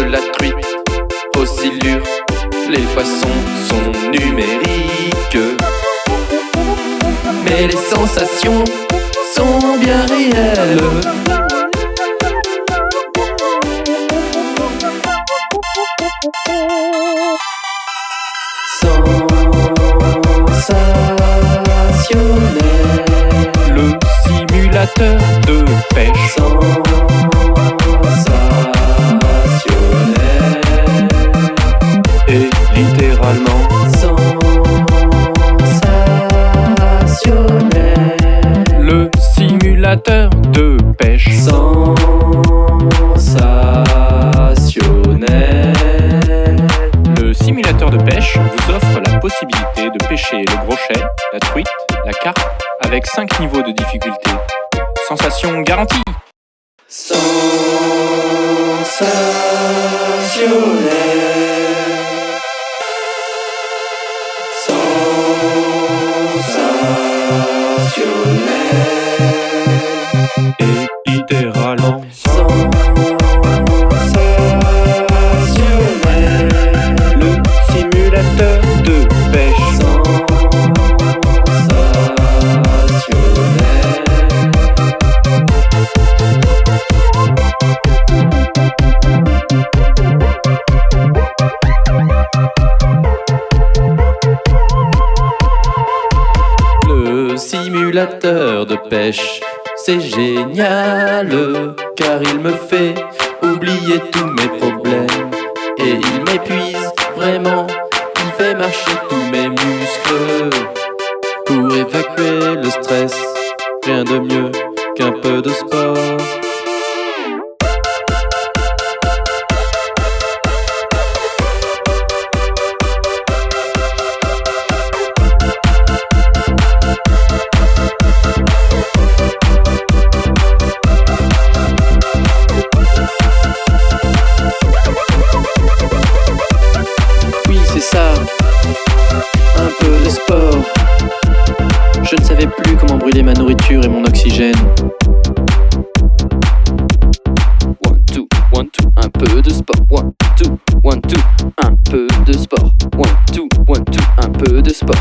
la truite aux silures, les poissons sont numériques. Mais les sensations sont bien réelles. Sensationnel. Le simulateur de pêche. Sensationnel. Et littéralement sensationnel. Le simulateur de pêche. Sensationnel. Le simulateur de pêche vous offre la possibilité de pêcher le brochet, la truite, la carpe avec 5 niveaux de difficulté. Sensation garantie. Sensationnel. Et littéralement sensationnel. Le simulateur de pêche. Sensationnel. Le simulateur de pêche, c'est génial, car il me fait oublier tous mes problèmes. Et il m'épuise vraiment, il fait marcher tous mes muscles. Pour évacuer le stress, rien de mieux qu'un peu de sport. Oui, c'est ça, un peu de sport. Je ne savais plus comment brûler ma nourriture et mon oxygène. 1, 2, 1, 2, un peu de sport. 1, 2, 1, 2, un peu de sport. 1, 2, 1, 2, un peu de sport.